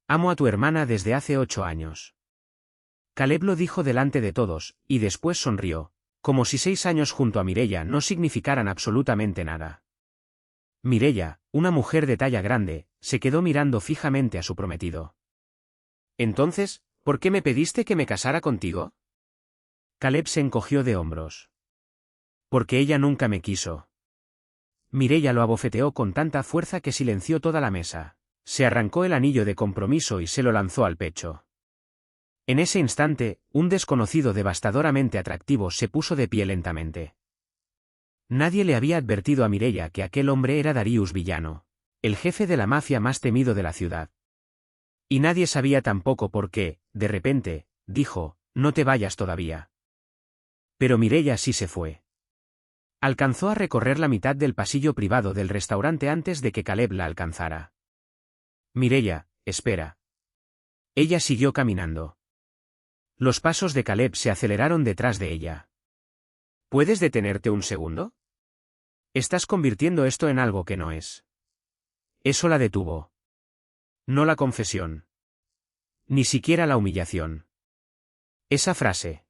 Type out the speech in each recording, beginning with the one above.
Amo a tu hermana desde hace 8 años. Caleb lo dijo delante de todos, y después sonrió, como si 6 años junto a Mireia no significaran absolutamente nada. Mireia, una mujer de talla grande, se quedó mirando fijamente a su prometido. Entonces, ¿por qué me pediste que me casara contigo? Caleb se encogió de hombros. Porque ella nunca me quiso. Mireia lo abofeteó con tanta fuerza que silenció toda la mesa. Se arrancó el anillo de compromiso y se lo lanzó al pecho. En ese instante, un desconocido devastadoramente atractivo se puso de pie lentamente. Nadie le había advertido a Mireia que aquel hombre era Darius Villano, el jefe de la mafia más temido de la ciudad. Y nadie sabía tampoco por qué, de repente, dijo, no te vayas todavía. Pero Mireia sí se fue. Alcanzó a recorrer la mitad del pasillo privado del restaurante antes de que Caleb la alcanzara. Mireia, espera. Ella siguió caminando. Los pasos de Caleb se aceleraron detrás de ella. ¿Puedes detenerte un segundo? Estás convirtiendo esto en algo que no es. Eso la detuvo. No la confesión. Ni siquiera la humillación. Esa frase.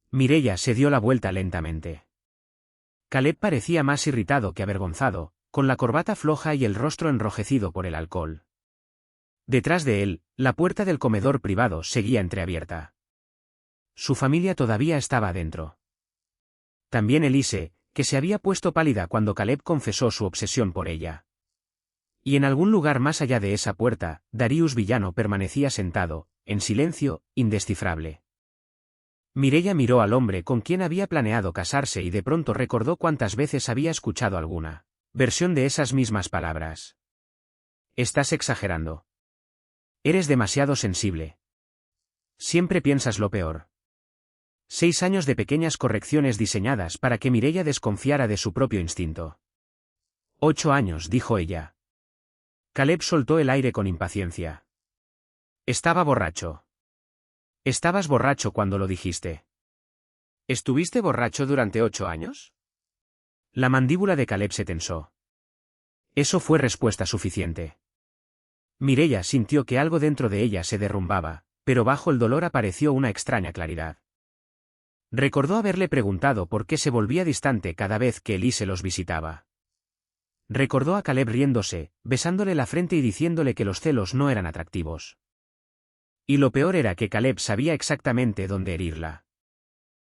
Mireia se dio la vuelta lentamente. Caleb parecía más irritado que avergonzado, con la corbata floja y el rostro enrojecido por el alcohol. Detrás de él, la puerta del comedor privado seguía entreabierta. Su familia todavía estaba adentro. También Elise, que se había puesto pálida cuando Caleb confesó su obsesión por ella. Y en algún lugar más allá de esa puerta, Darius Villano permanecía sentado, en silencio, indescifrable. Mireia miró al hombre con quien había planeado casarse y de pronto recordó cuántas veces había escuchado alguna versión de esas mismas palabras. Estás exagerando. Eres demasiado sensible. Siempre piensas lo peor. 6 años de pequeñas correcciones diseñadas para que Mireia desconfiara de su propio instinto. 8 años, dijo ella. Caleb soltó el aire con impaciencia. Estaba borracho. Estabas borracho cuando lo dijiste. ¿Estuviste borracho durante 8 años? La mandíbula de Caleb se tensó. Eso fue respuesta suficiente. Mireia sintió que algo dentro de ella se derrumbaba, pero bajo el dolor apareció una extraña claridad. Recordó haberle preguntado por qué se volvía distante cada vez que Elise los visitaba. Recordó a Caleb riéndose, besándole la frente y diciéndole que los celos no eran atractivos. Y lo peor era que Caleb sabía exactamente dónde herirla.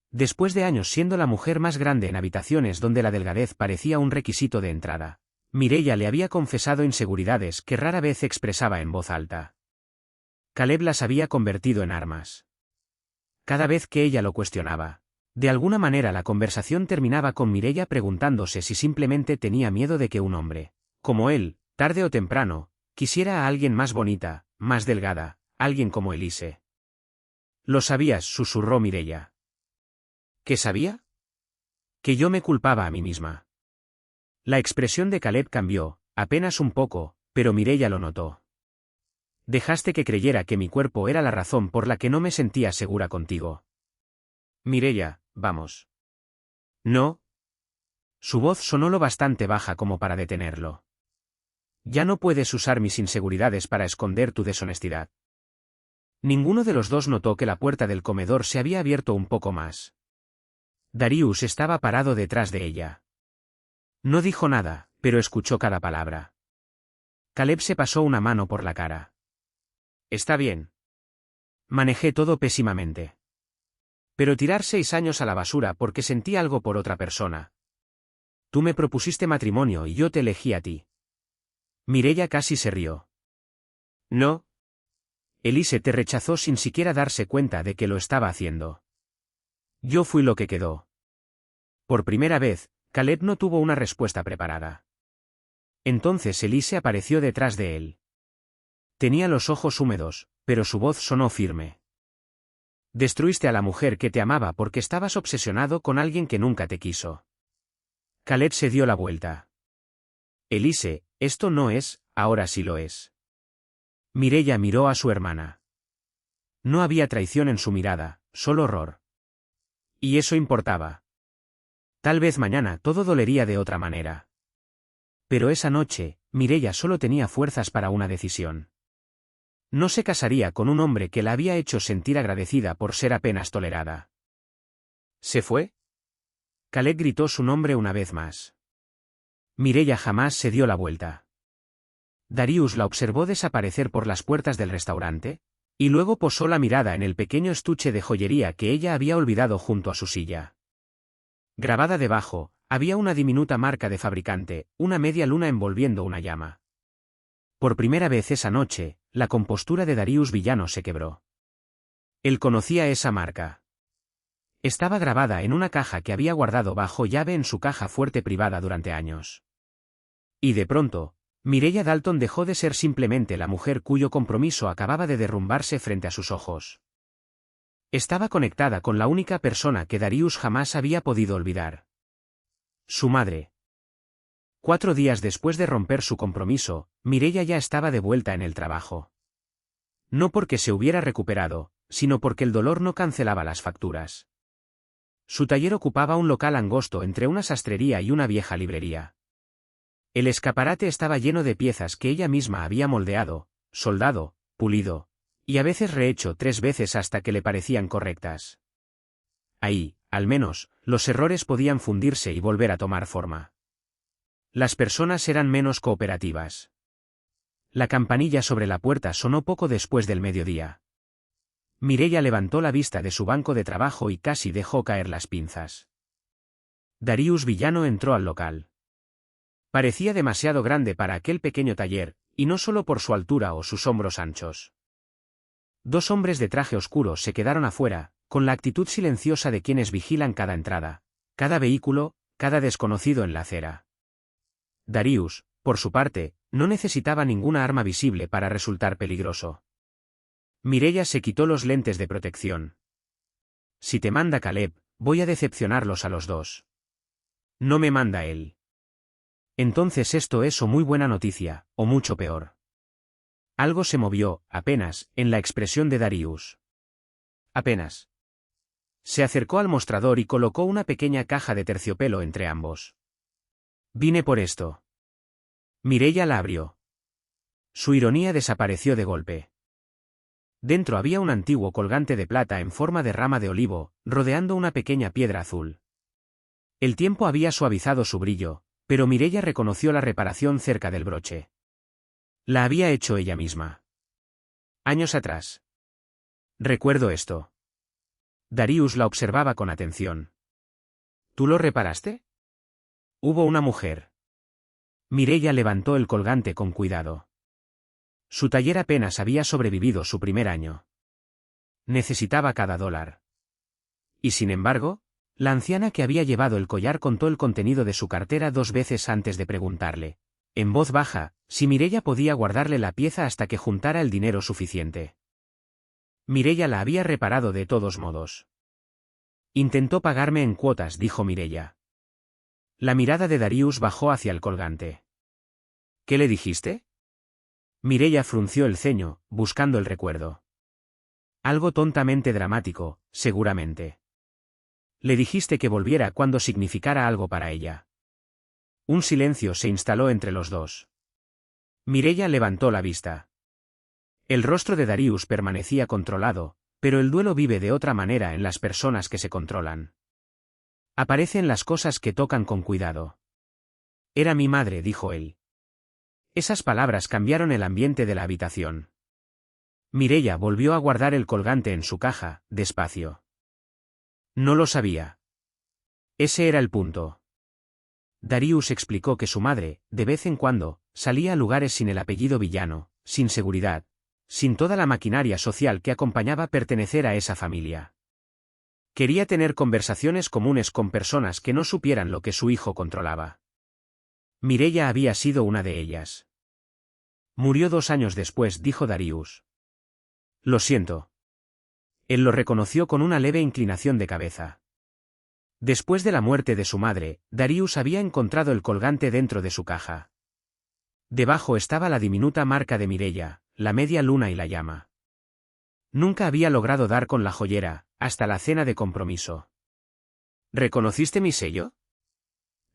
Después de años siendo la mujer más grande en habitaciones donde la delgadez parecía un requisito de entrada, Mireia le había confesado inseguridades que rara vez expresaba en voz alta. Caleb las había convertido en armas. Cada vez que ella lo cuestionaba, de alguna manera la conversación terminaba con Mireia preguntándose si simplemente tenía miedo de que un hombre, como él, tarde o temprano, quisiera a alguien más bonita, más delgada, alguien como Elise. Lo sabías, susurró Mireia. ¿Qué sabía? Que yo me culpaba a mí misma. La expresión de Caleb cambió, apenas un poco, pero Mireia lo notó. Dejaste que creyera que mi cuerpo era la razón por la que no me sentía segura contigo. Mireia, vamos. No. Su voz sonó lo bastante baja como para detenerlo. Ya no puedes usar mis inseguridades para esconder tu deshonestidad. Ninguno de los dos notó que la puerta del comedor se había abierto un poco más. Darius estaba parado detrás de ella. No dijo nada, pero escuchó cada palabra. Caleb se pasó una mano por la cara. Está bien. Manejé todo pésimamente. Pero tirar 6 años a la basura porque sentí algo por otra persona. Tú me propusiste matrimonio y yo te elegí a ti. Mireia casi se rió. No. Elise te rechazó sin siquiera darse cuenta de que lo estaba haciendo. Yo fui lo que quedó. Por primera vez, Caleb no tuvo una respuesta preparada. Entonces Elise apareció detrás de él. Tenía los ojos húmedos, pero su voz sonó firme. Destruiste a la mujer que te amaba porque estabas obsesionado con alguien que nunca te quiso. Caleb se dio la vuelta. Elise, esto no es, ahora sí lo es. Mireia miró a su hermana. No había traición en su mirada, solo horror. Y eso importaba. Tal vez mañana todo dolería de otra manera. Pero esa noche, Mireia solo tenía fuerzas para una decisión. No se casaría con un hombre que la había hecho sentir agradecida por ser apenas tolerada. ¿Se fue? Caleb gritó su nombre una vez más. Mireia jamás se dio la vuelta. Darius la observó desaparecer por las puertas del restaurante, y luego posó la mirada en el pequeño estuche de joyería que ella había olvidado junto a su silla. Grabada debajo, había una diminuta marca de fabricante, una media luna envolviendo una llama. Por primera vez esa noche, la compostura de Darius Villano se quebró. Él conocía esa marca. Estaba grabada en una caja que había guardado bajo llave en su caja fuerte privada durante años. Y de pronto, Mireia Dalton dejó de ser simplemente la mujer cuyo compromiso acababa de derrumbarse frente a sus ojos. Estaba conectada con la única persona que Darius jamás había podido olvidar. Su madre. 4 días después de romper su compromiso, Mireia ya estaba de vuelta en el trabajo. No porque se hubiera recuperado, sino porque el dolor no cancelaba las facturas. Su taller ocupaba un local angosto entre una sastrería y una vieja librería. El escaparate estaba lleno de piezas que ella misma había moldeado, soldado, pulido, y a veces rehecho 3 veces hasta que le parecían correctas. Ahí, al menos, los errores podían fundirse y volver a tomar forma. Las personas eran menos cooperativas. La campanilla sobre la puerta sonó poco después del mediodía. Mireia levantó la vista de su banco de trabajo y casi dejó caer las pinzas. Darius Villano entró al local. Parecía demasiado grande para aquel pequeño taller, y no solo por su altura o sus hombros anchos. 2 hombres de traje oscuro se quedaron afuera, con la actitud silenciosa de quienes vigilan cada entrada, cada vehículo, cada desconocido en la acera. Darius, por su parte, no necesitaba ninguna arma visible para resultar peligroso. Mireia se quitó los lentes de protección. Si te manda Caleb, voy a decepcionarlos a los 2. No me manda él. Entonces esto es o muy buena noticia, o mucho peor. Algo se movió, apenas, en la expresión de Darius. Apenas. Se acercó al mostrador y colocó una pequeña caja de terciopelo entre ambos. Vine por esto. Mireia la abrió. Su ironía desapareció de golpe. Dentro había un antiguo colgante de plata en forma de rama de olivo, rodeando una pequeña piedra azul. El tiempo había suavizado su brillo, pero Mireia reconoció la reparación cerca del broche. La había hecho ella misma. Años atrás. Recuerdo esto. Darius la observaba con atención. ¿Tú lo reparaste? Hubo una mujer. Mireia levantó el colgante con cuidado. Su taller apenas había sobrevivido su primer año. Necesitaba cada $. Y sin embargo, la anciana que había llevado el collar contó el contenido de su cartera 2 veces antes de preguntarle, en voz baja, si Mireia podía guardarle la pieza hasta que juntara el dinero suficiente. Mireia la había reparado de todos modos. Intentó pagarme en cuotas, dijo Mireia. La mirada de Darius bajó hacia el colgante. ¿Qué le dijiste? Mireia frunció el ceño, buscando el recuerdo. Algo tontamente dramático, seguramente. Le dijiste que volviera cuando significara algo para ella. Un silencio se instaló entre los 2. Mireia levantó la vista. El rostro de Darius permanecía controlado, pero el duelo vive de otra manera en las personas que se controlan. Aparecen las cosas que tocan con cuidado. Era mi madre, dijo él. Esas palabras cambiaron el ambiente de la habitación. Mireia volvió a guardar el colgante en su caja, despacio. No lo sabía. Ese era el punto. Darius explicó que su madre, de vez en cuando, salía a lugares sin el apellido Villano, sin seguridad, sin toda la maquinaria social que acompañaba pertenecer a esa familia. Quería tener conversaciones comunes con personas que no supieran lo que su hijo controlaba. Mireia había sido una de ellas. Murió 2 años después, dijo Darius. Lo siento. Él lo reconoció con una leve inclinación de cabeza. Después de la muerte de su madre, Darius había encontrado el colgante dentro de su caja. Debajo estaba la diminuta marca de Mireia, la media luna y la llama. Nunca había logrado dar con la joyera, hasta la cena de compromiso. ¿Reconociste mi sello?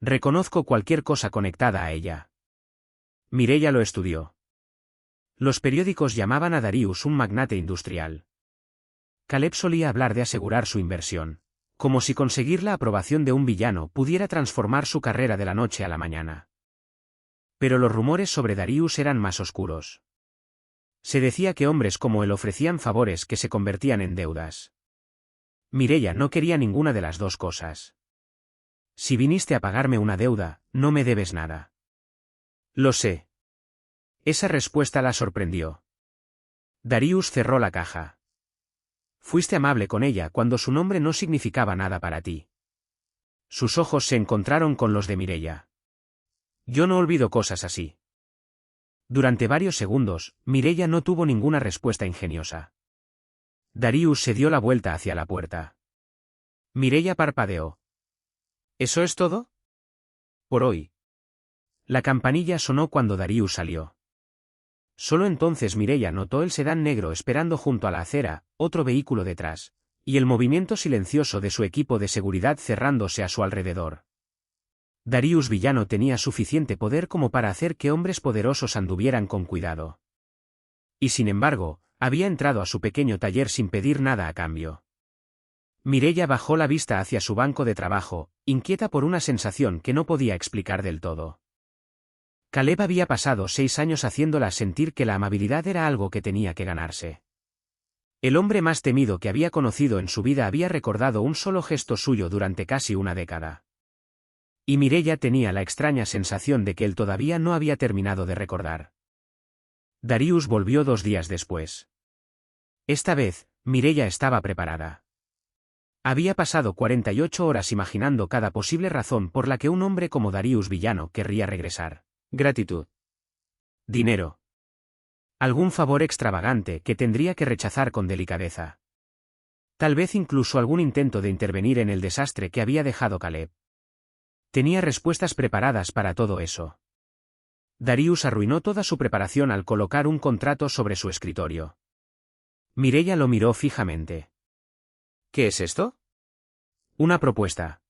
Reconozco cualquier cosa conectada a ella. Mireia lo estudió. Los periódicos llamaban a Darius un magnate industrial. Caleb solía hablar de asegurar su inversión, como si conseguir la aprobación de un villano pudiera transformar su carrera de la noche a la mañana. Pero los rumores sobre Darius eran más oscuros. Se decía que hombres como él ofrecían favores que se convertían en deudas. Mireia no quería ninguna de las dos cosas. Si viniste a pagarme una deuda, no me debes nada. Lo sé. Esa respuesta la sorprendió. Darius cerró la caja. Fuiste amable con ella cuando su nombre no significaba nada para ti. Sus ojos se encontraron con los de Mireia. Yo no olvido cosas así. Durante varios segundos, Mireia no tuvo ninguna respuesta ingeniosa. Darius se dio la vuelta hacia la puerta. Mireia parpadeó. ¿Eso es todo? Por hoy. La campanilla sonó cuando Darius salió. Solo entonces Mireia notó el sedán negro esperando junto a la acera, otro vehículo detrás, y el movimiento silencioso de su equipo de seguridad cerrándose a su alrededor. Darius villano tenía suficiente poder como para hacer que hombres poderosos anduvieran con cuidado. Y sin embargo, había entrado a su pequeño taller sin pedir nada a cambio. Mireia bajó la vista hacia su banco de trabajo, inquieta por una sensación que no podía explicar del todo. Caleb había pasado 6 años haciéndola sentir que la amabilidad era algo que tenía que ganarse. El hombre más temido que había conocido en su vida había recordado un solo gesto suyo durante casi una década. Y Mireia tenía la extraña sensación de que él todavía no había terminado de recordar. Darius volvió 2 días después. Esta vez, Mireia estaba preparada. Había pasado 48 horas imaginando cada posible razón por la que un hombre como Darius villano querría regresar. Gratitud. Dinero. Algún favor extravagante que tendría que rechazar con delicadeza. Tal vez incluso algún intento de intervenir en el desastre que había dejado Caleb. Tenía respuestas preparadas para todo eso. Darius arruinó toda su preparación al colocar un contrato sobre su escritorio. Mireia lo miró fijamente. ¿Qué es esto? Una propuesta.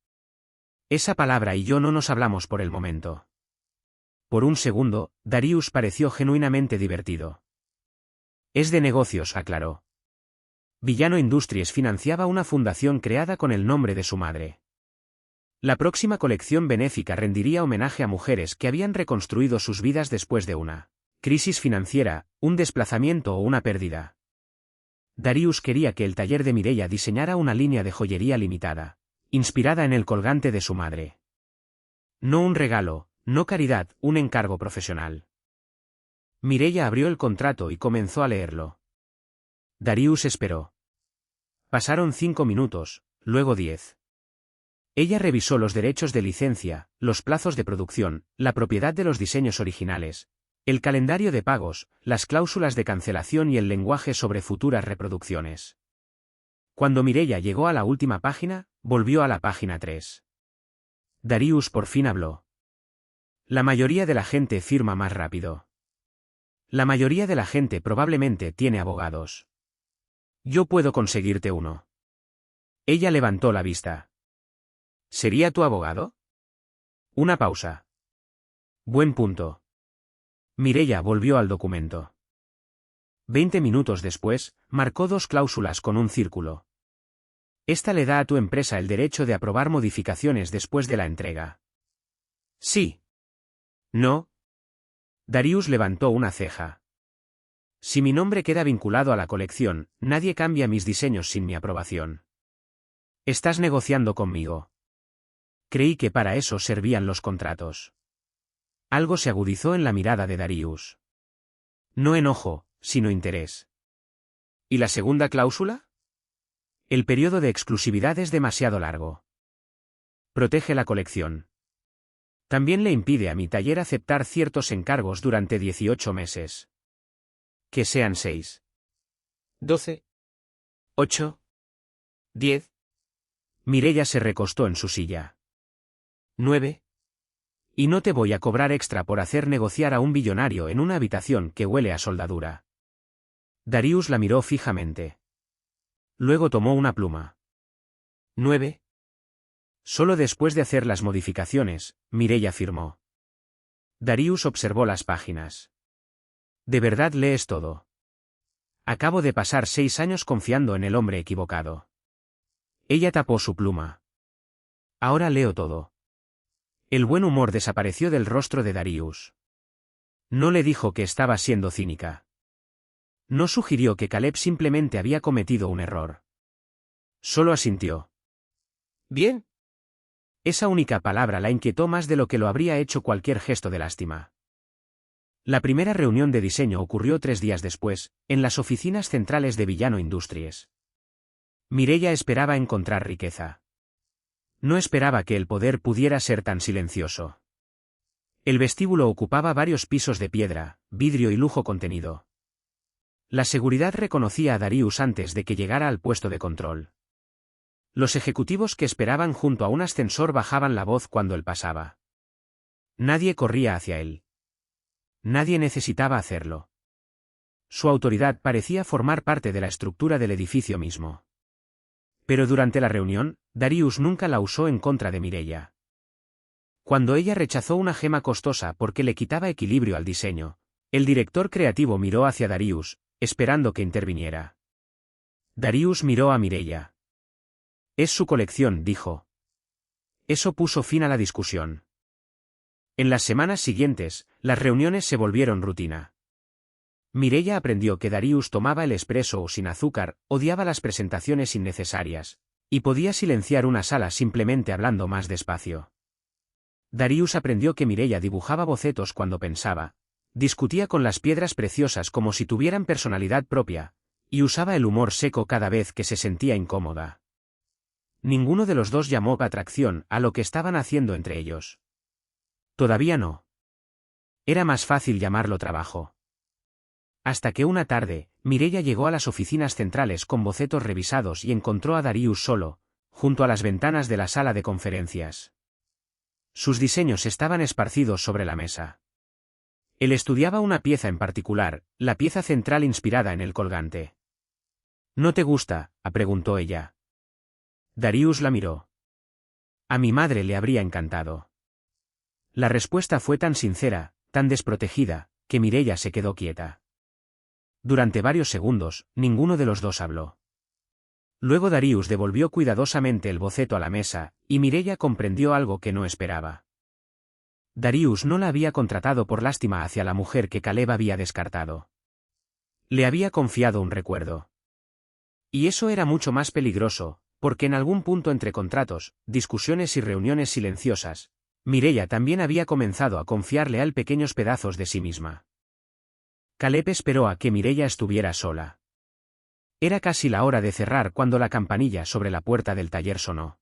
Esa palabra y yo no nos hablamos por el momento. Por un segundo, Darius pareció genuinamente divertido. Es de negocios, aclaró. Villano Industries financiaba una fundación creada con el nombre de su madre. La próxima colección benéfica rendiría homenaje a mujeres que habían reconstruido sus vidas después de una crisis financiera, un desplazamiento o una pérdida. Darius quería que el taller de Mireia diseñara una línea de joyería limitada, inspirada en el colgante de su madre. No un regalo, no caridad, un encargo profesional. Mireia abrió el contrato y comenzó a leerlo. Darius esperó. Pasaron 5 minutos, luego 10. Ella revisó los derechos de licencia, los plazos de producción, la propiedad de los diseños originales, el calendario de pagos, las cláusulas de cancelación y el lenguaje sobre futuras reproducciones. Cuando Mireia llegó a la última página, volvió a la página 3. Darius por fin habló. La mayoría de la gente firma más rápido. La mayoría de la gente probablemente tiene abogados. Yo puedo conseguirte uno. Ella levantó la vista. ¿Sería tu abogado? Una pausa. Buen punto. Mireia volvió al documento. 20 minutos después, marcó 2 cláusulas con un círculo. Esta le da a tu empresa el derecho de aprobar modificaciones después de la entrega. Sí. No. Darius levantó una ceja. Si mi nombre queda vinculado a la colección, nadie cambia mis diseños sin mi aprobación. Estás negociando conmigo. Creí que para eso servían los contratos. Algo se agudizó en la mirada de Darius. No enojo, sino interés. ¿Y la segunda cláusula? El periodo de exclusividad es demasiado largo. Protege la colección. También le impide a mi taller aceptar ciertos encargos durante 18 meses. Que sean 6. 12. 8. 10. Mireia se recostó en su silla. 9. Y no te voy a cobrar extra por hacer negociar a un billonario en una habitación que huele a soldadura. Darius la miró fijamente. Luego tomó una pluma. 9. Solo después de hacer las modificaciones, Mireia firmó. Darius observó las páginas. ¿De verdad lees todo? Acabo de pasar 6 años confiando en el hombre equivocado. Ella tapó su pluma. Ahora leo todo. El buen humor desapareció del rostro de Darius. No le dijo que estaba siendo cínica. No sugirió que Caleb simplemente había cometido un error. Solo asintió. Bien. Esa única palabra la inquietó más de lo que lo habría hecho cualquier gesto de lástima. La primera reunión de diseño ocurrió 3 días después, en las oficinas centrales de Villano Industries. Mireia esperaba encontrar riqueza. No esperaba que el poder pudiera ser tan silencioso. El vestíbulo ocupaba varios pisos de piedra, vidrio y lujo contenido. La seguridad reconocía a Darius antes de que llegara al puesto de control. Los ejecutivos que esperaban junto a un ascensor bajaban la voz cuando él pasaba. Nadie corría hacia él. Nadie necesitaba hacerlo. Su autoridad parecía formar parte de la estructura del edificio mismo. Pero durante la reunión, Darius nunca la usó en contra de Mireia. Cuando ella rechazó una gema costosa porque le quitaba equilibrio al diseño, el director creativo miró hacia Darius, esperando que interviniera. Darius miró a Mireia. Es su colección, dijo. Eso puso fin a la discusión. En las semanas siguientes, las reuniones se volvieron rutina. Mireia aprendió que Darius tomaba el espresso sin azúcar, odiaba las presentaciones innecesarias, y podía silenciar una sala simplemente hablando más despacio. Darius aprendió que Mireia dibujaba bocetos cuando pensaba, discutía con las piedras preciosas como si tuvieran personalidad propia, y usaba el humor seco cada vez que se sentía incómoda. Ninguno de los dos llamó atracción a lo que estaban haciendo entre ellos. Todavía no. Era más fácil llamarlo trabajo. Hasta que una tarde, Mireia llegó a las oficinas centrales con bocetos revisados y encontró a Darius solo, junto a las ventanas de la sala de conferencias. Sus diseños estaban esparcidos sobre la mesa. Él estudiaba una pieza en particular, la pieza central inspirada en el colgante. ¿No te gusta?, preguntó ella. Darius la miró. A mi madre le habría encantado. La respuesta fue tan sincera, tan desprotegida, que Mireia se quedó quieta. Durante varios segundos, ninguno de los dos habló. Luego Darius devolvió cuidadosamente el boceto a la mesa, y Mireia comprendió algo que no esperaba. Darius no la había contratado por lástima hacia la mujer que Caleb había descartado. Le había confiado un recuerdo. Y eso era mucho más peligroso, porque en algún punto entre contratos, discusiones y reuniones silenciosas, Mireia también había comenzado a confiarle a él pequeños pedazos de sí misma. Caleb esperó a que Mireia estuviera sola. Era casi la hora de cerrar cuando la campanilla sobre la puerta del taller sonó.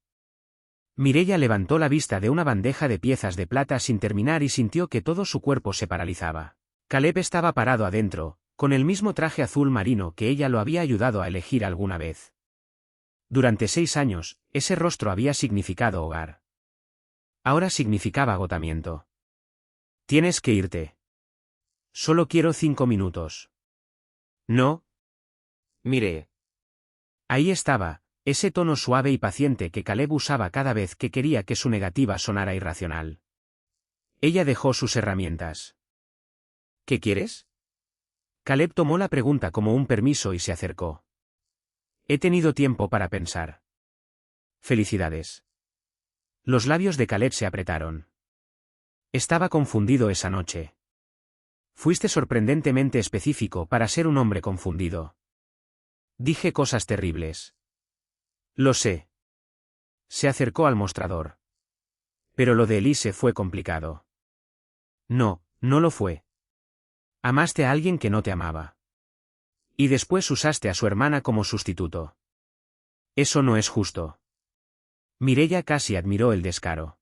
Mireia levantó la vista de una bandeja de piezas de plata sin terminar y sintió que todo su cuerpo se paralizaba. Caleb estaba parado adentro, con el mismo traje azul marino que ella lo había ayudado a elegir alguna vez. Durante 6 años, ese rostro había significado hogar. Ahora significaba agotamiento. Tienes que irte. Solo quiero 5 minutos. No. Mire. Ahí estaba, ese tono suave y paciente que Caleb usaba cada vez que quería que su negativa sonara irracional. Ella dejó sus herramientas. ¿Qué quieres? Caleb tomó la pregunta como un permiso y se acercó. He tenido tiempo para pensar. Felicidades. Los labios de Caleb se apretaron. Estaba confundido esa noche. Fuiste sorprendentemente específico para ser un hombre confundido. Dije cosas terribles. Lo sé. Se acercó al mostrador. Pero lo de Elise fue complicado. No, no lo fue. Amaste a alguien que no te amaba. Y después usaste a su hermana como sustituto. Eso no es justo. Mireia casi admiró el descaro.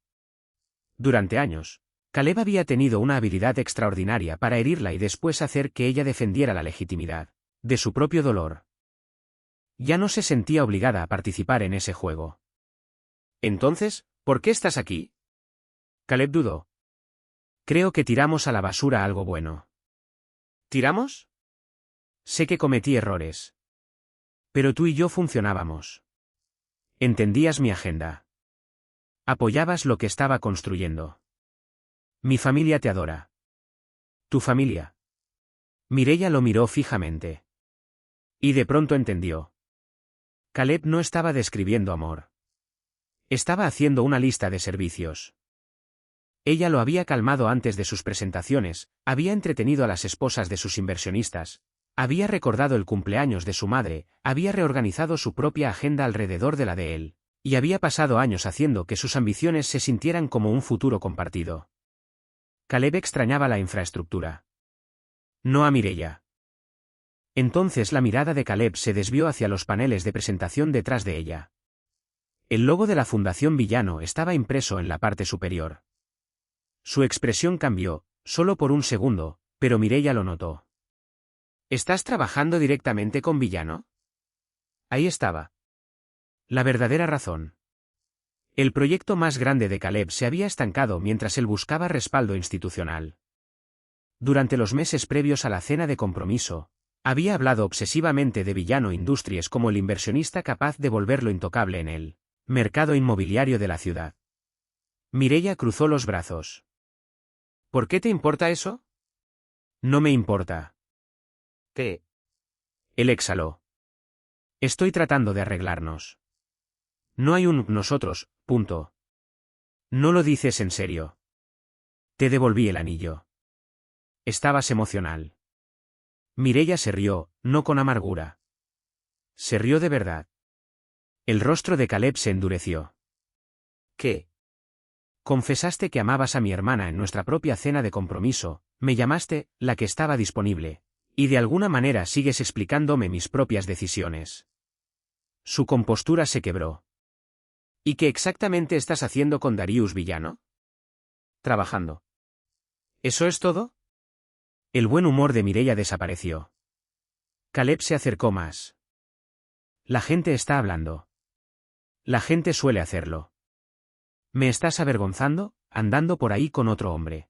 Durante años, Caleb había tenido una habilidad extraordinaria para herirla y después hacer que ella defendiera la legitimidad de su propio dolor. Ya no se sentía obligada a participar en ese juego. Entonces, ¿por qué estás aquí? Caleb dudó. Creo que tiramos a la basura algo bueno. ¿Tiramos? Sé que cometí errores. Pero tú y yo funcionábamos. Entendías mi agenda. Apoyabas lo que estaba construyendo. Mi familia te adora. Tu familia. Mireia lo miró fijamente. Y de pronto entendió. Caleb no estaba describiendo amor. Estaba haciendo una lista de servicios. Ella lo había calmado antes de sus presentaciones, había entretenido a las esposas de sus inversionistas, había recordado el cumpleaños de su madre, había reorganizado su propia agenda alrededor de la de él, y había pasado años haciendo que sus ambiciones se sintieran como un futuro compartido. Caleb extrañaba la infraestructura. No a Mireia. Entonces la mirada de Caleb se desvió hacia los paneles de presentación detrás de ella. El logo de la Fundación Villano estaba impreso en la parte superior. Su expresión cambió, solo por un segundo, pero Mireia lo notó. ¿Estás trabajando directamente con Villano? Ahí estaba. La verdadera razón. El proyecto más grande de Caleb se había estancado mientras él buscaba respaldo institucional. Durante los meses previos a la cena de compromiso, había hablado obsesivamente de Villano Industries como el inversionista capaz de volverlo intocable en el mercado inmobiliario de la ciudad. Mireia cruzó los brazos. ¿Por qué te importa eso? No me importa. ¿Qué? Él exhaló. Estoy tratando de arreglarnos. No hay un nosotros, punto. No lo dices en serio. Te devolví el anillo. Estabas emocional. Mireia se rió, no con amargura. Se rió de verdad. El rostro de Caleb se endureció. ¿Qué? Confesaste que amabas a mi hermana en nuestra propia cena de compromiso, me llamaste, la que estaba disponible, y de alguna manera sigues explicándome mis propias decisiones. Su compostura se quebró. ¿Y qué exactamente estás haciendo con Darius Villano? Trabajando. ¿Eso es todo? El buen humor de Mireia desapareció. Caleb se acercó más. La gente está hablando. La gente suele hacerlo. ¿Me estás avergonzando, andando por ahí con otro hombre?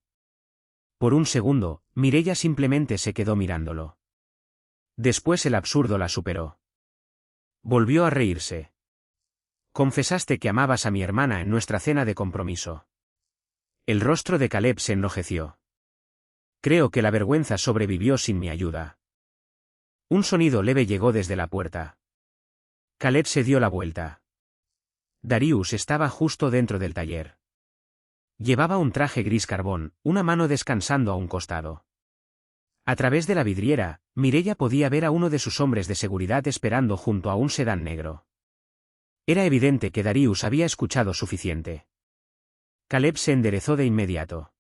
Por un segundo, Mireia simplemente se quedó mirándolo. Después el absurdo la superó. Volvió a reírse. Confesaste que amabas a mi hermana en nuestra cena de compromiso. El rostro de Caleb se enrojeció. Creo que la vergüenza sobrevivió sin mi ayuda. Un sonido leve llegó desde la puerta. Caleb se dio la vuelta. Darius estaba justo dentro del taller. Llevaba un traje gris carbón, una mano descansando a un costado. A través de la vidriera, Mireia podía ver a uno de sus hombres de seguridad esperando junto a un sedán negro. Era evidente que Darius había escuchado suficiente. Caleb se enderezó de inmediato.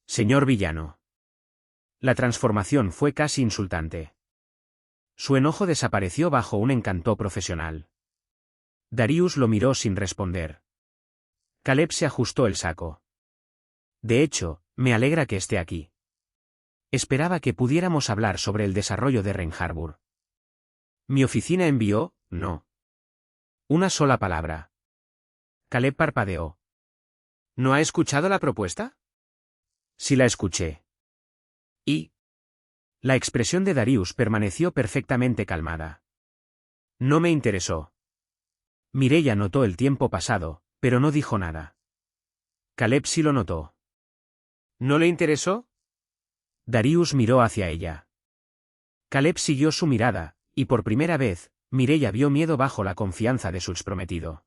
Señor Villano. La transformación fue casi insultante. Su enojo desapareció bajo un encanto profesional. Darius lo miró sin responder. Caleb se ajustó el saco. De hecho, me alegra que esté aquí. Esperaba que pudiéramos hablar sobre el desarrollo de Ren Harbor. Mi oficina envió, no. Una sola palabra. Caleb parpadeó. ¿No ha escuchado la propuesta? Sí la escuché. ¿Y? La expresión de Darius permaneció perfectamente calmada. No me interesó. Mireia notó el tiempo pasado, pero no dijo nada. Caleb sí lo notó. ¿No le interesó? Darius miró hacia ella. Caleb siguió su mirada, y por primera vez, Mireia vio miedo bajo la confianza de su exprometido.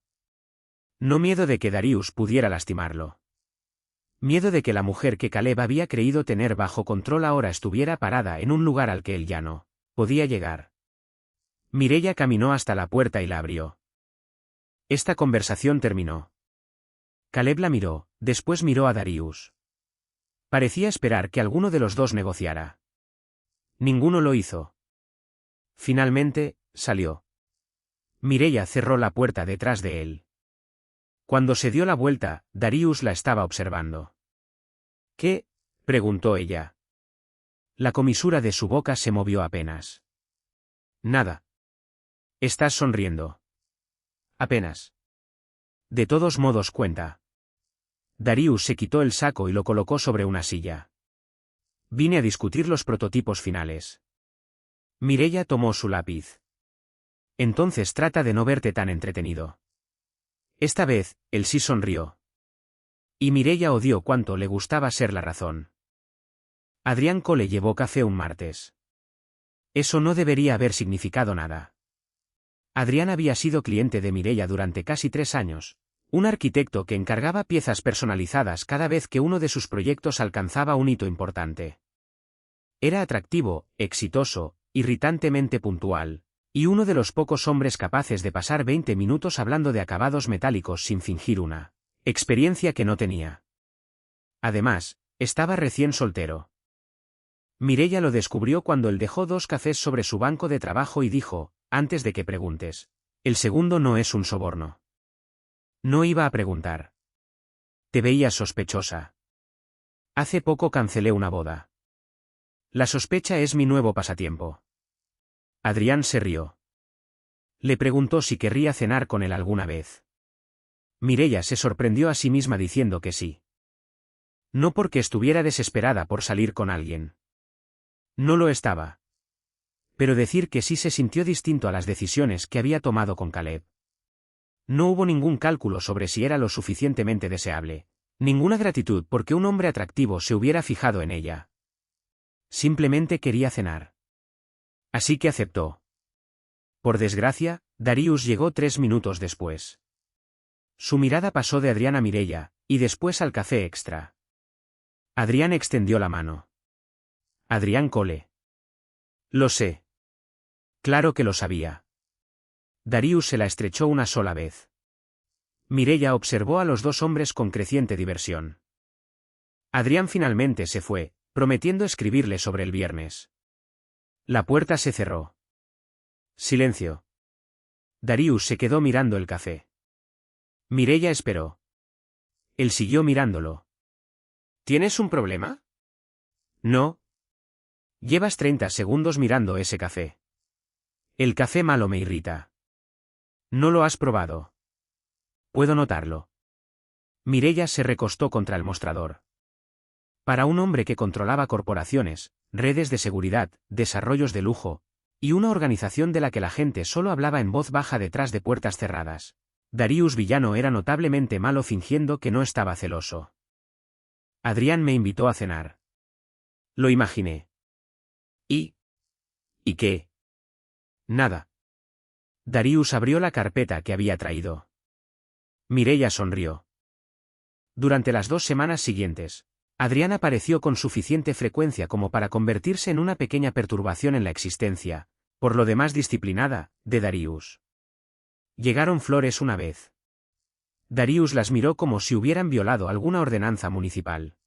No miedo de que Darius pudiera lastimarlo. Miedo de que la mujer que Caleb había creído tener bajo control ahora estuviera parada en un lugar al que él ya no podía llegar. Mireia caminó hasta la puerta y la abrió. Esta conversación terminó. Caleb la miró, después miró a Darius. Parecía esperar que alguno de los dos negociara. Ninguno lo hizo. Finalmente, salió. Mireia cerró la puerta detrás de él. Cuando se dio la vuelta, Darius la estaba observando. ¿Qué? Preguntó ella. La comisura de su boca se movió apenas. Nada. Estás sonriendo. Apenas. De todos modos cuenta. Darius se quitó el saco y lo colocó sobre una silla. Vine a discutir los prototipos finales. Mireia tomó su lápiz. Entonces trata de no verte tan entretenido. Esta vez, él sí sonrió. Y Mireia odió cuánto le gustaba ser la razón. Adrián Cole llevó café un martes. Eso no debería haber significado nada. Adrián había sido cliente de Mireia durante casi 3 años, un arquitecto que encargaba piezas personalizadas cada vez que uno de sus proyectos alcanzaba un hito importante. Era atractivo, exitoso, irritantemente puntual, y uno de los pocos hombres capaces de pasar 20 minutos hablando de acabados metálicos sin fingir una experiencia que no tenía. Además, estaba recién soltero. Mireia lo descubrió cuando él dejó 2 cafés sobre su banco de trabajo y dijo, antes de que preguntes, el segundo no es un soborno. No iba a preguntar. Te veías sospechosa. Hace poco cancelé una boda. La sospecha es mi nuevo pasatiempo. Adrián se rió. Le preguntó si querría cenar con él alguna vez. Mireia se sorprendió a sí misma diciendo que sí. No porque estuviera desesperada por salir con alguien. No lo estaba. Pero decir que sí se sintió distinto a las decisiones que había tomado con Caleb. No hubo ningún cálculo sobre si era lo suficientemente deseable, ninguna gratitud porque un hombre atractivo se hubiera fijado en ella. Simplemente quería cenar. Así que aceptó. Por desgracia, Darius llegó 3 minutos después. Su mirada pasó de Adrián a Mireia, y después al café extra. Adrián extendió la mano. Adrián Cole. Lo sé. Claro que lo sabía. Darius se la estrechó una sola vez. Mireia observó a los 2 hombres con creciente diversión. Adrián finalmente se fue, prometiendo escribirle sobre el viernes. La puerta se cerró. Silencio. Darius se quedó mirando el café. Mireia esperó. Él siguió mirándolo. ¿Tienes un problema? No. Llevas 30 segundos mirando ese café. El café malo me irrita. No lo has probado. Puedo notarlo. Mireia se recostó contra el mostrador. Para un hombre que controlaba corporaciones, redes de seguridad, desarrollos de lujo, y una organización de la que la gente solo hablaba en voz baja detrás de puertas cerradas, Darius Villano era notablemente malo fingiendo que no estaba celoso. Adrián me invitó a cenar. Lo imaginé. ¿Y qué? Nada. Darius abrió la carpeta que había traído. Mireia sonrió. Durante las 2 semanas siguientes, Adrián apareció con suficiente frecuencia como para convertirse en una pequeña perturbación en la existencia, por lo demás disciplinada, de Darius. Llegaron flores una vez. Darius las miró como si hubieran violado alguna ordenanza municipal.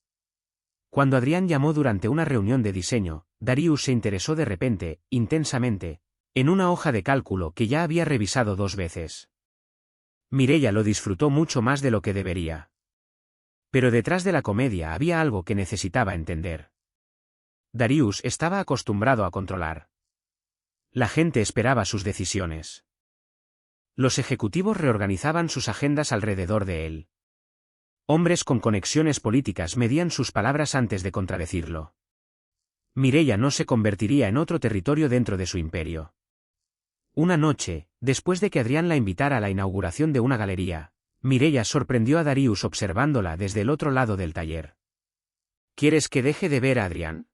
Cuando Adrián llamó durante una reunión de diseño, Darius se interesó de repente, intensamente, en una hoja de cálculo que ya había revisado 2 veces. Mireia lo disfrutó mucho más de lo que debería. Pero detrás de la comedia había algo que necesitaba entender. Darius estaba acostumbrado a controlar. La gente esperaba sus decisiones. Los ejecutivos reorganizaban sus agendas alrededor de él. Hombres con conexiones políticas medían sus palabras antes de contradecirlo. Mireia no se convertiría en otro territorio dentro de su imperio. Una noche, después de que Adrián la invitara a la inauguración de una galería, Mireia sorprendió a Darius observándola desde el otro lado del taller. ¿Quieres que deje de ver a Adrián?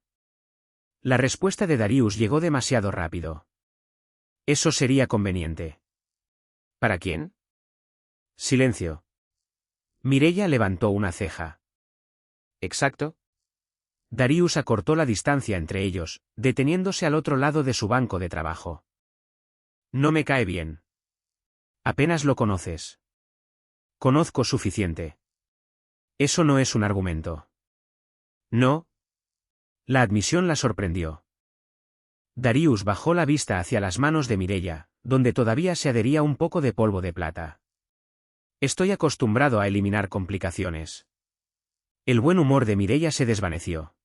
La respuesta de Darius llegó demasiado rápido. Eso sería conveniente. ¿Para quién? Silencio. Mireia levantó una ceja. ¿Exacto? Darius acortó la distancia entre ellos, deteniéndose al otro lado de su banco de trabajo. No me cae bien. Apenas lo conoces. Conozco suficiente. Eso no es un argumento. No. La admisión la sorprendió. Darius bajó la vista hacia las manos de Mireia, donde todavía se adhería un poco de polvo de plata. Estoy acostumbrado a eliminar complicaciones. El buen humor de Mireia se desvaneció.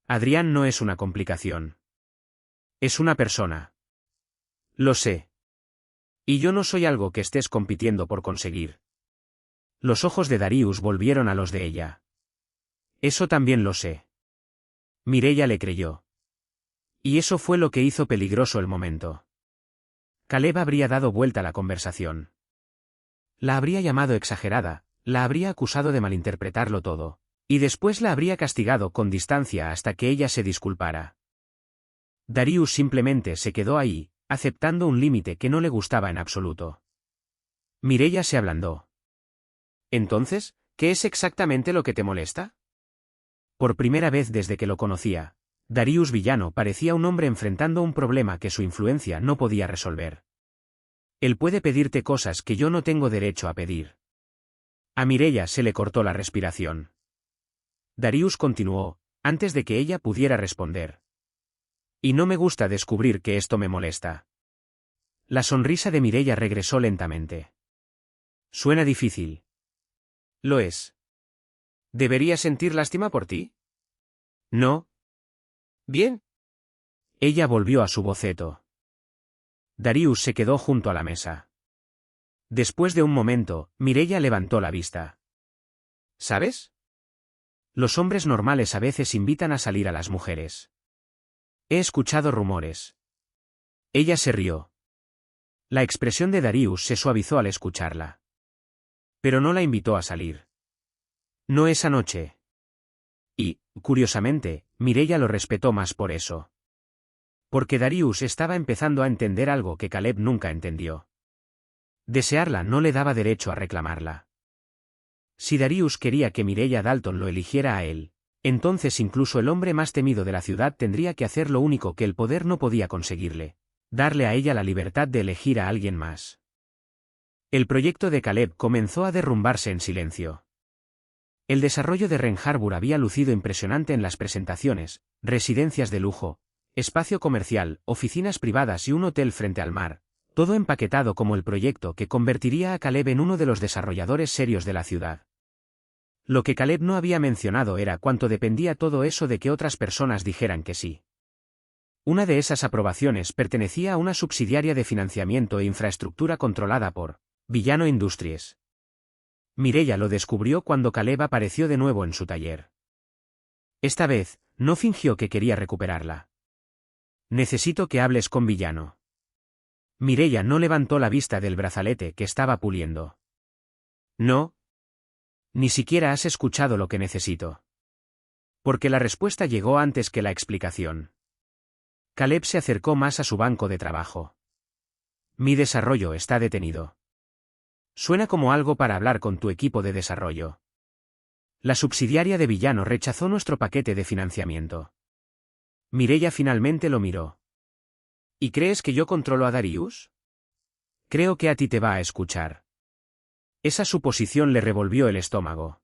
Adrián no es una complicación. Es una persona. Lo sé. Y yo no soy algo que estés compitiendo por conseguir. Los ojos de Darius volvieron a los de ella. Eso también lo sé. Mireia le creyó. Y eso fue lo que hizo peligroso el momento. Caleb habría dado vuelta a la conversación. La habría llamado exagerada, la habría acusado de malinterpretarlo todo, Y después la habría castigado con distancia hasta que ella se disculpara. Darius simplemente se quedó ahí, aceptando un límite que no le gustaba en absoluto. Mireia se ablandó. Entonces, ¿qué es exactamente lo que te molesta? Por primera vez desde que lo conocía, Darius Villano parecía un hombre enfrentando un problema que su influencia no podía resolver. Él puede pedirte cosas que yo no tengo derecho a pedir. A Mireia se le cortó la respiración. Darius continuó, antes de que ella pudiera responder. Y no me gusta descubrir que esto me molesta. La sonrisa de Mireia regresó lentamente. Suena difícil. Lo es. ¿Debería sentir lástima por ti? No. Bien. Ella volvió a su boceto. Darius se quedó junto a la mesa. Después de un momento, Mireia levantó la vista. ¿Sabes? Los hombres normales a veces invitan a salir a las mujeres. He escuchado rumores. Ella se rió. La expresión de Darius se suavizó al escucharla. Pero no la invitó a salir. No esa noche. Y, curiosamente, Mireia lo respetó más por eso. Porque Darius estaba empezando a entender algo que Caleb nunca entendió. Desearla no le daba derecho a reclamarla. Si Darius quería que Mireia Dalton lo eligiera a él, entonces incluso el hombre más temido de la ciudad tendría que hacer lo único que el poder no podía conseguirle: darle a ella la libertad de elegir a alguien más. El proyecto de Caleb comenzó a derrumbarse en silencio. El desarrollo de Ren Harbor había lucido impresionante en las presentaciones: residencias de lujo, espacio comercial, oficinas privadas y un hotel frente al mar, todo empaquetado como el proyecto que convertiría a Caleb en uno de los desarrolladores serios de la ciudad. Lo que Caleb no había mencionado era cuánto dependía todo eso de que otras personas dijeran que sí. Una de esas aprobaciones pertenecía a una subsidiaria de financiamiento e infraestructura controlada por Villano Industries. Mireia lo descubrió cuando Caleb apareció de nuevo en su taller. Esta vez, no fingió que quería recuperarla. Necesito que hables con Villano. Mireia no levantó la vista del brazalete que estaba puliendo. No. Ni siquiera has escuchado lo que necesito. Porque la respuesta llegó antes que la explicación. Caleb se acercó más a su banco de trabajo. Mi desarrollo está detenido. Suena como algo para hablar con tu equipo de desarrollo. La subsidiaria de Villano rechazó nuestro paquete de financiamiento. Mireia finalmente lo miró. ¿Y crees que yo controlo a Darius? Creo que a ti te va a escuchar. Esa suposición le revolvió el estómago.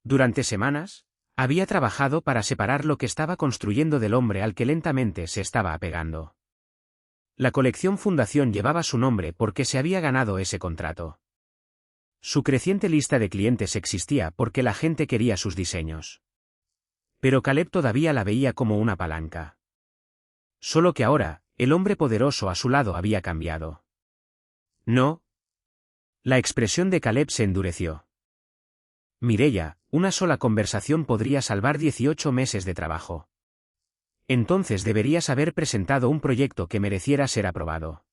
Durante semanas, había trabajado para separar lo que estaba construyendo del hombre al que lentamente se estaba apegando. La colección Fundación llevaba su nombre porque se había ganado ese contrato. Su creciente lista de clientes existía porque la gente quería sus diseños. Pero Caleb todavía la veía como una palanca. Solo que ahora, el hombre poderoso a su lado había cambiado. No. La expresión de Caleb se endureció. Mireia, una sola conversación podría salvar 18 meses de trabajo. Entonces deberías haber presentado un proyecto que mereciera ser aprobado.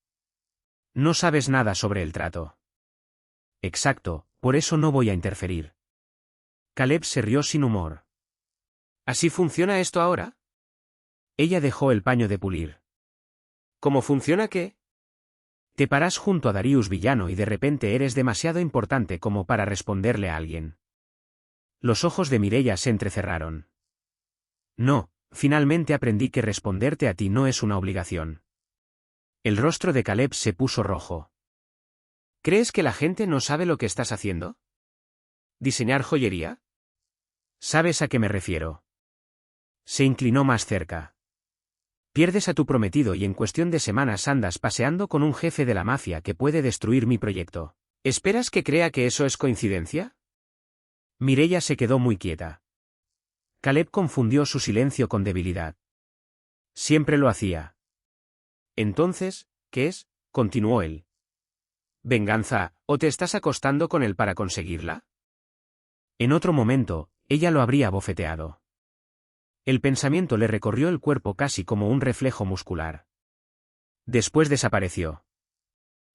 No sabes nada sobre el trato. Exacto, por eso no voy a interferir. Caleb se rió sin humor. ¿Así funciona esto ahora? Ella dejó el paño de pulir. ¿Cómo funciona qué? Te paras junto a Darius Villano y de repente eres demasiado importante como para responderle a alguien. Los ojos de Mireia se entrecerraron. No, finalmente aprendí que responderte a ti no es una obligación. El rostro de Caleb se puso rojo. ¿Crees que la gente no sabe lo que estás haciendo? ¿Diseñar joyería? ¿Sabes a qué me refiero? Se inclinó más cerca. Pierdes a tu prometido y en cuestión de semanas andas paseando con un jefe de la mafia que puede destruir mi proyecto. ¿Esperas que crea que eso es coincidencia? Mireia se quedó muy quieta. Caleb confundió su silencio con debilidad. Siempre lo hacía. Entonces, ¿qué es? Continuó él. ¿Venganza, o te estás acostando con él para conseguirla? En otro momento, ella lo habría bofeteado. El pensamiento le recorrió el cuerpo casi como un reflejo muscular. Después desapareció.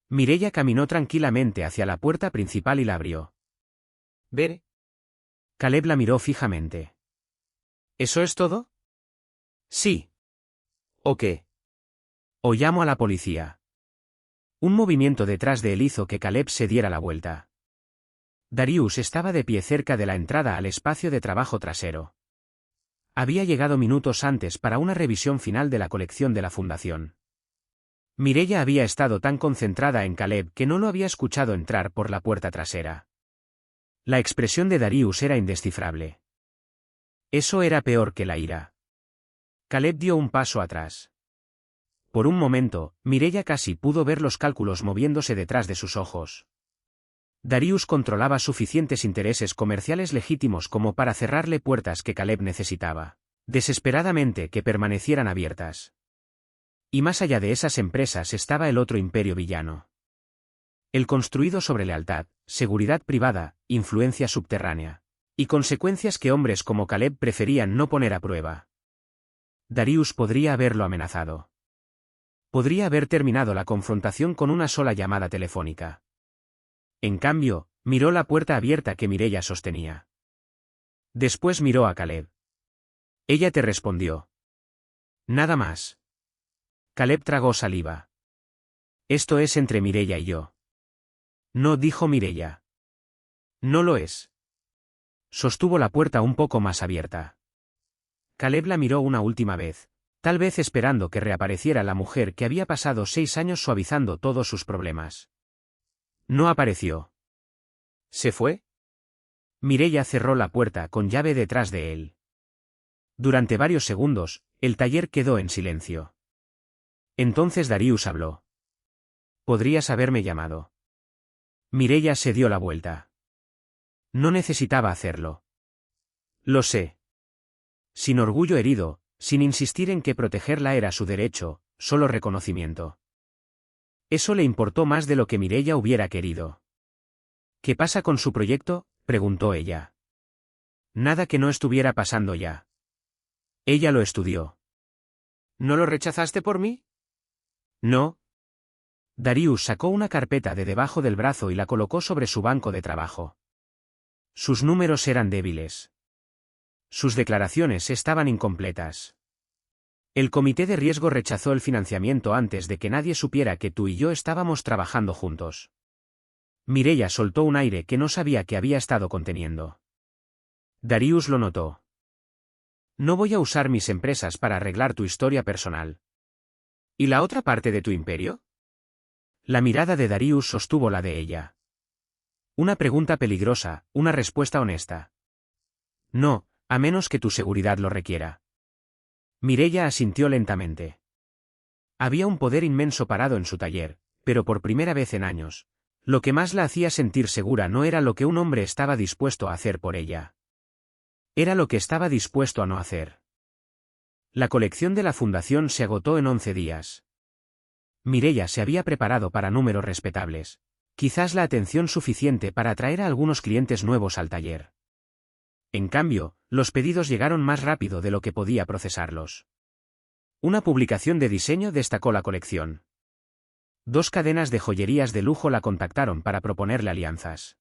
Mireia caminó tranquilamente hacia la puerta principal y la abrió. Veré. Caleb la miró fijamente. ¿Eso es todo? Sí. ¿O qué? O llamo a la policía. Un movimiento detrás de él hizo que Caleb se diera la vuelta. Darius estaba de pie cerca de la entrada al espacio de trabajo trasero. Había llegado minutos antes para una revisión final de la colección de la fundación. Mireia había estado tan concentrada en Caleb que no lo había escuchado entrar por la puerta trasera. La expresión de Darius era indescifrable. Eso era peor que la ira. Caleb dio un paso atrás. Por un momento, Mireia casi pudo ver los cálculos moviéndose detrás de sus ojos. Darius controlaba suficientes intereses comerciales legítimos como para cerrarle puertas que Caleb necesitaba, desesperadamente, que permanecieran abiertas. Y más allá de esas empresas estaba el otro imperio villano. El construido sobre lealtad, seguridad privada, influencia subterránea. Y consecuencias que hombres como Caleb preferían no poner a prueba. Darius podría haberlo amenazado. Podría haber terminado la confrontación con una sola llamada telefónica. En cambio, miró la puerta abierta que Mireia sostenía. Después miró a Caleb. Ella te respondió. Nada más. Caleb tragó saliva. Esto es entre Mireia y yo. No, dijo Mireia. No lo es. Sostuvo la puerta un poco más abierta. Caleb la miró una última vez, tal vez esperando que reapareciera la mujer que había pasado 6 años suavizando todos sus problemas. No apareció. ¿Se fue? Mireia cerró la puerta con llave detrás de él. Durante varios segundos, el taller quedó en silencio. Entonces Darius habló. Podrías haberme llamado. Mireia se dio la vuelta. No necesitaba hacerlo. Lo sé. Sin orgullo herido, sin insistir en que protegerla era su derecho, solo reconocimiento. Eso le importó más de lo que Mireia hubiera querido. ¿Qué pasa con su proyecto?, preguntó ella. Nada que no estuviera pasando ya. Ella lo estudió. ¿No lo rechazaste por mí? No. Darius sacó una carpeta de debajo del brazo y la colocó sobre su banco de trabajo. Sus números eran débiles. Sus declaraciones estaban incompletas. El comité de riesgo rechazó el financiamiento antes de que nadie supiera que tú y yo estábamos trabajando juntos. Mireia soltó un aire que no sabía que había estado conteniendo. Darius lo notó. No voy a usar mis empresas para arreglar tu historia personal. ¿Y la otra parte de tu imperio? La mirada de Darius sostuvo la de ella. Una pregunta peligrosa, una respuesta honesta. No, a menos que tu seguridad lo requiera. Mireia asintió lentamente. Había un poder inmenso parado en su taller, pero por primera vez en años, lo que más la hacía sentir segura no era lo que un hombre estaba dispuesto a hacer por ella. Era lo que estaba dispuesto a no hacer. La colección de la fundación se agotó en 11 días. Mireia se había preparado para números respetables, quizás la atención suficiente para atraer a algunos clientes nuevos al taller. En cambio, los pedidos llegaron más rápido de lo que podía procesarlos. Una publicación de diseño destacó la colección. 2 cadenas de joyerías de lujo la contactaron para proponerle alianzas.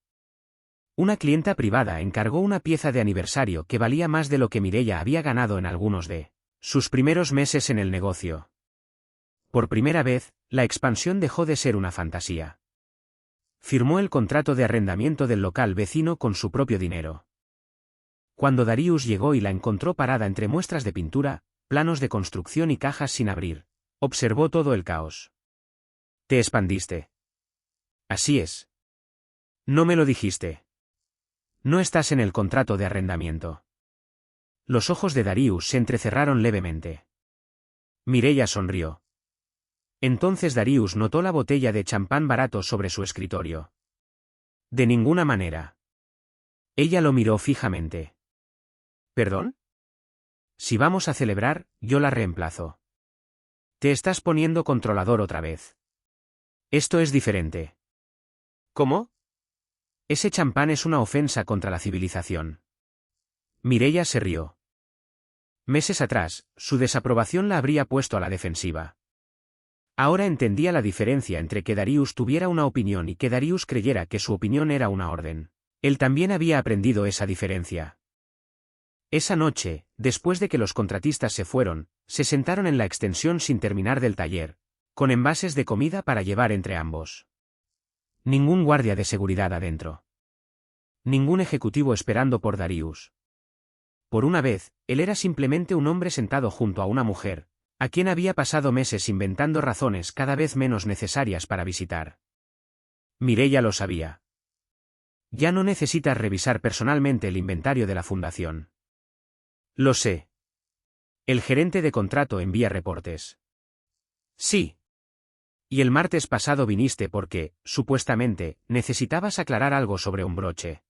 Una clienta privada encargó una pieza de aniversario que valía más de lo que Mireia había ganado en algunos de sus primeros meses en el negocio. Por primera vez, la expansión dejó de ser una fantasía. Firmó el contrato de arrendamiento del local vecino con su propio dinero. Cuando Darius llegó y la encontró parada entre muestras de pintura, planos de construcción y cajas sin abrir, observó todo el caos. Te expandiste. Así es. No me lo dijiste. No estás en el contrato de arrendamiento. Los ojos de Darius se entrecerraron levemente. Mireia sonrió. Entonces Darius notó la botella de champán barato sobre su escritorio. De ninguna manera. Ella lo miró fijamente. ¿Perdón? Si vamos a celebrar, yo la reemplazo. Te estás poniendo controlador otra vez. Esto es diferente. ¿Cómo? Ese champán es una ofensa contra la civilización. Mireia se rió. Meses atrás, su desaprobación la habría puesto a la defensiva. Ahora entendía la diferencia entre que Darius tuviera una opinión y que Darius creyera que su opinión era una orden. Él también había aprendido esa diferencia. Esa noche, después de que los contratistas se fueron, se sentaron en la extensión sin terminar del taller, con envases de comida para llevar entre ambos. Ningún guardia de seguridad adentro. Ningún ejecutivo esperando por Darius. Por una vez, él era simplemente un hombre sentado junto a una mujer, a quien había pasado meses inventando razones cada vez menos necesarias para visitar. Mireia lo sabía. Ya no necesitas revisar personalmente el inventario de la fundación. Lo sé. El gerente de contrato envía reportes. Sí. Y el martes pasado viniste porque, supuestamente, necesitabas aclarar algo sobre un broche.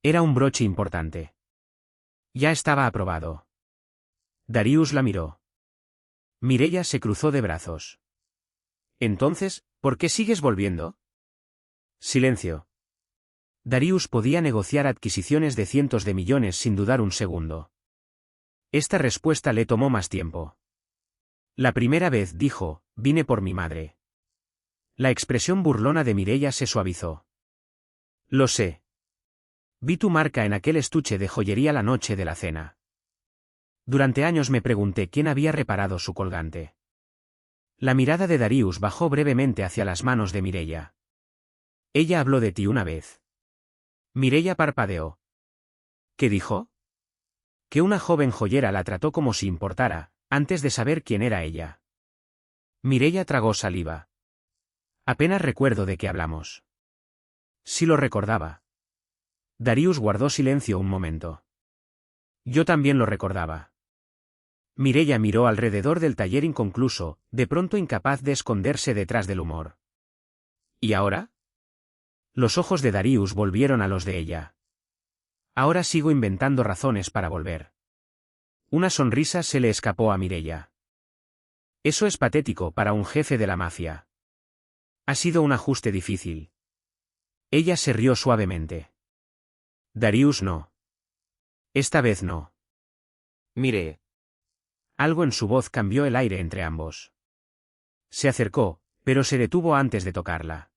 Era un broche importante. Ya estaba aprobado. Darius la miró. Mireia se cruzó de brazos. Entonces, ¿por qué sigues volviendo? Silencio. Darius podía negociar adquisiciones de cientos de millones sin dudar un segundo. Esta respuesta le tomó más tiempo. La primera vez dijo, vine por mi madre. La expresión burlona de Mireia se suavizó. Lo sé. Vi tu marca en aquel estuche de joyería la noche de la cena. Durante años me pregunté quién había reparado su colgante. La mirada de Darius bajó brevemente hacia las manos de Mireia. Ella habló de ti una vez. Mireia parpadeó. ¿Qué dijo? Que una joven joyera la trató como si importara, antes de saber quién era ella. Mireia tragó saliva. Apenas recuerdo de qué hablamos. Sí lo recordaba. Darius guardó silencio un momento. Yo también lo recordaba. Mireia miró alrededor del taller inconcluso, de pronto incapaz de esconderse detrás del humor. ¿Y ahora? Los ojos de Darius volvieron a los de ella. Ahora sigo inventando razones para volver. Una sonrisa se le escapó a Mireia. Eso es patético para un jefe de la mafia. Ha sido un ajuste difícil. Ella se rió suavemente. Darius no. Esta vez no. Mire. Algo en su voz cambió el aire entre ambos. Se acercó, pero se detuvo antes de tocarla.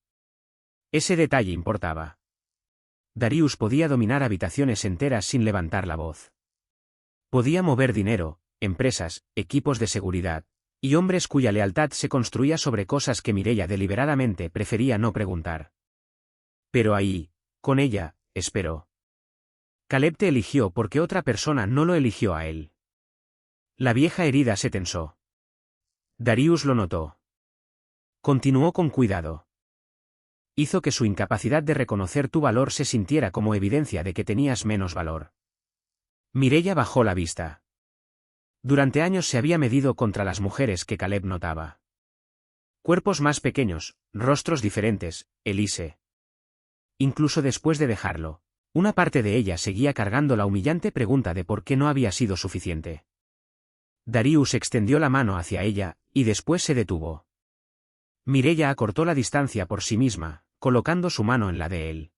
Ese detalle importaba. Darius podía dominar habitaciones enteras sin levantar la voz. Podía mover dinero, empresas, equipos de seguridad, y hombres cuya lealtad se construía sobre cosas que Mireia deliberadamente prefería no preguntar. Pero ahí, con ella, esperó. Caleb te eligió porque otra persona no lo eligió a él. La vieja herida se tensó. Darius lo notó. Continuó con cuidado. Hizo que su incapacidad de reconocer tu valor se sintiera como evidencia de que tenías menos valor. Mireia bajó la vista. Durante años se había medido contra las mujeres que Caleb notaba. Cuerpos más pequeños, rostros diferentes, Elise. Incluso después de dejarlo, una parte de ella seguía cargando la humillante pregunta de por qué no había sido suficiente. Darius extendió la mano hacia ella, y después se detuvo. Mireia acortó la distancia por sí misma, colocando su mano en la de él.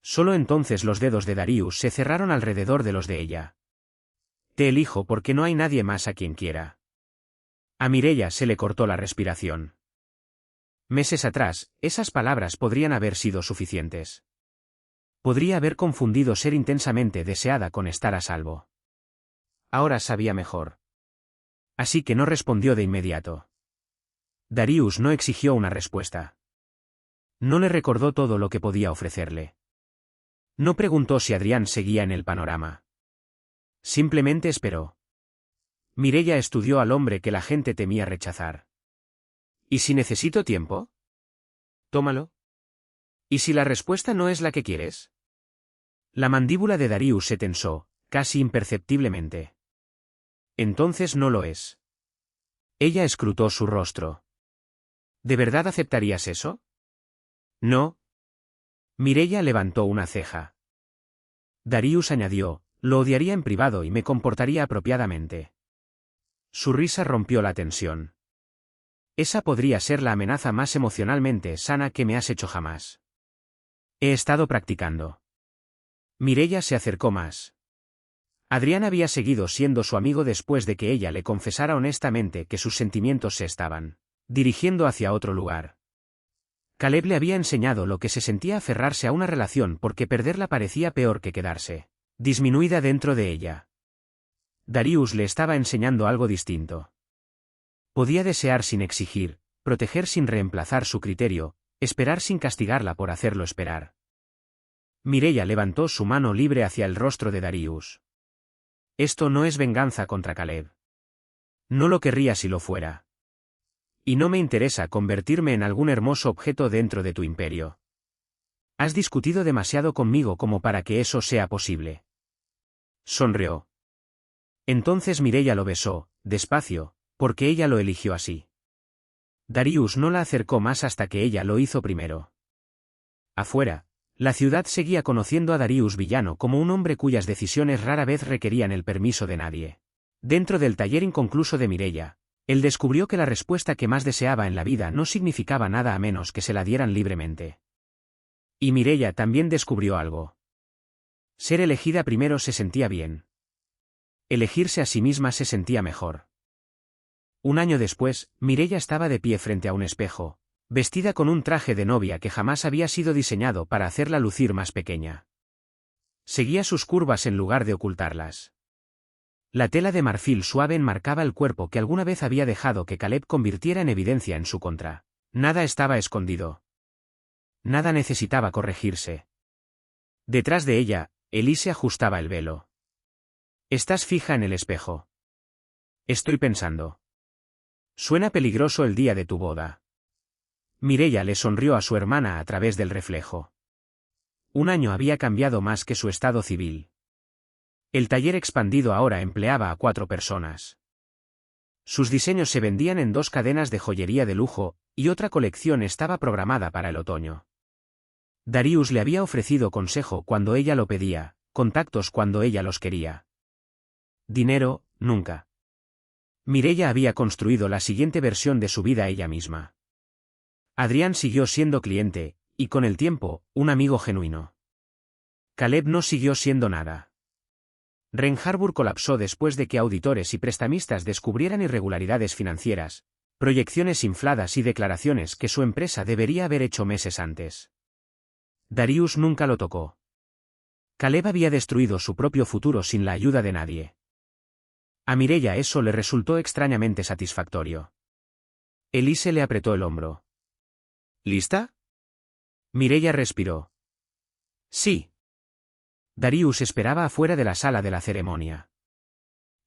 Solo entonces los dedos de Darius se cerraron alrededor de los de ella. Te elijo porque no hay nadie más a quien quiera. A Mireia se le cortó la respiración. Meses atrás, esas palabras podrían haber sido suficientes. Podría haber confundido ser intensamente deseada con estar a salvo. Ahora sabía mejor. Así que no respondió de inmediato. Darius no exigió una respuesta. No le recordó todo lo que podía ofrecerle. No preguntó si Adrián seguía en el panorama. Simplemente esperó. Mireia estudió al hombre que la gente temía rechazar. ¿Y si necesito tiempo? Tómalo. ¿Y si la respuesta no es la que quieres? La mandíbula de Darius se tensó, casi imperceptiblemente. Entonces no lo es. Ella escrutó su rostro. ¿De verdad aceptarías eso? No. Mireia levantó una ceja. Darius añadió, lo odiaría en privado y me comportaría apropiadamente. Su risa rompió la tensión. Esa podría ser la amenaza más emocionalmente sana que me has hecho jamás. He estado practicando. Mireia se acercó más. Adrián había seguido siendo su amigo después de que ella le confesara honestamente que sus sentimientos se estaban dirigiendo hacia otro lugar. Caleb le había enseñado lo que se sentía aferrarse a una relación porque perderla parecía peor que quedarse disminuida dentro de ella. Darius le estaba enseñando algo distinto. Podía desear sin exigir, proteger sin reemplazar su criterio, esperar sin castigarla por hacerlo esperar. Mireia levantó su mano libre hacia el rostro de Darius. Esto no es venganza contra Caleb. No lo querría si lo fuera. Y no me interesa convertirme en algún hermoso objeto dentro de tu imperio. Has discutido demasiado conmigo como para que eso sea posible. Sonrió. Entonces Mireia lo besó, despacio, porque ella lo eligió así. Darius no la acercó más hasta que ella lo hizo primero. Afuera, la ciudad seguía conociendo a Darius Villano como un hombre cuyas decisiones rara vez requerían el permiso de nadie. Dentro del taller inconcluso de Mireia, él descubrió que la respuesta que más deseaba en la vida no significaba nada a menos que se la dieran libremente. Y Mireia también descubrió algo. Ser elegida primero se sentía bien. Elegirse a sí misma se sentía mejor. Un año después, Mireia estaba de pie frente a un espejo, vestida con un traje de novia que jamás había sido diseñado para hacerla lucir más pequeña. Seguía sus curvas en lugar de ocultarlas. La tela de marfil suave enmarcaba el cuerpo que alguna vez había dejado que Caleb convirtiera en evidencia en su contra. Nada estaba escondido. Nada necesitaba corregirse. Detrás de ella, Elise ajustaba el velo. Estás fija en el espejo. Estoy pensando. Suena peligroso el día de tu boda. Mireia le sonrió a su hermana a través del reflejo. Un año había cambiado más que su estado civil. El taller expandido ahora empleaba a 4 personas. Sus diseños se vendían en 2 cadenas de joyería de lujo, y otra colección estaba programada para el otoño. Darius le había ofrecido consejo cuando ella lo pedía, contactos cuando ella los quería. Dinero, nunca. Mireia había construido la siguiente versión de su vida ella misma. Adrián siguió siendo cliente, y con el tiempo, un amigo genuino. Caleb no siguió siendo nada. Ren Harbour colapsó después de que auditores y prestamistas descubrieran irregularidades financieras, proyecciones infladas y declaraciones que su empresa debería haber hecho meses antes. Darius nunca lo tocó. Caleb había destruido su propio futuro sin la ayuda de nadie. A Mireia eso le resultó extrañamente satisfactorio. Elise le apretó el hombro. ¿Lista? Mireia respiró. Sí. Darius esperaba afuera de la sala de la ceremonia.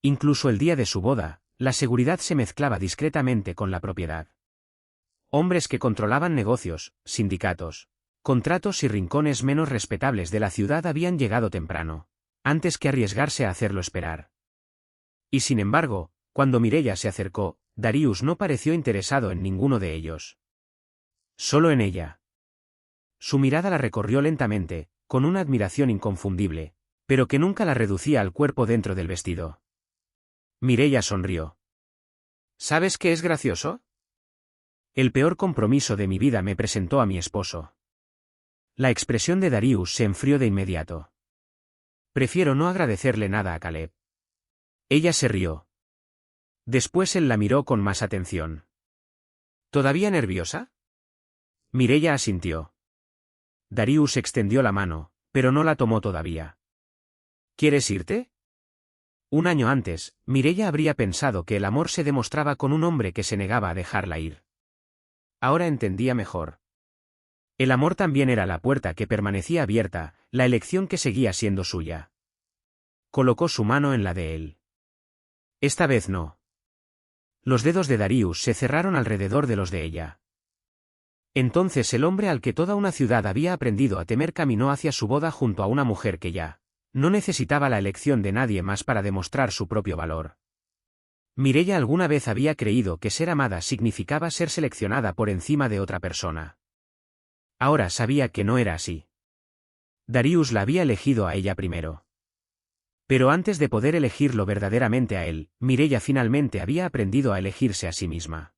Incluso el día de su boda, la seguridad se mezclaba discretamente con la propiedad. Hombres que controlaban negocios, sindicatos, contratos y rincones menos respetables de la ciudad habían llegado temprano, antes que arriesgarse a hacerlo esperar. Y sin embargo, cuando Mireia se acercó, Darius no pareció interesado en ninguno de ellos. Solo en ella. Su mirada la recorrió lentamente, con una admiración inconfundible, pero que nunca la reducía al cuerpo dentro del vestido. Mireia sonrió. ¿Sabes qué es gracioso? El peor compromiso de mi vida me presentó a mi esposo. La expresión de Darius se enfrió de inmediato. Prefiero no agradecerle nada a Caleb. Ella se rió. Después él la miró con más atención. ¿Todavía nerviosa? Mireia asintió. Darius extendió la mano, pero no la tomó todavía. ¿Quieres irte? Un año antes, Mireia habría pensado que el amor se demostraba con un hombre que se negaba a dejarla ir. Ahora entendía mejor. El amor también era la puerta que permanecía abierta, la elección que seguía siendo suya. Colocó su mano en la de él. Esta vez no. Los dedos de Darius se cerraron alrededor de los de ella. Entonces el hombre al que toda una ciudad había aprendido a temer caminó hacia su boda junto a una mujer que ya no necesitaba la elección de nadie más para demostrar su propio valor. Mireia alguna vez había creído que ser amada significaba ser seleccionada por encima de otra persona. Ahora sabía que no era así. Darius la había elegido a ella primero. Pero antes de poder elegirlo verdaderamente a él, Mireia finalmente había aprendido a elegirse a sí misma.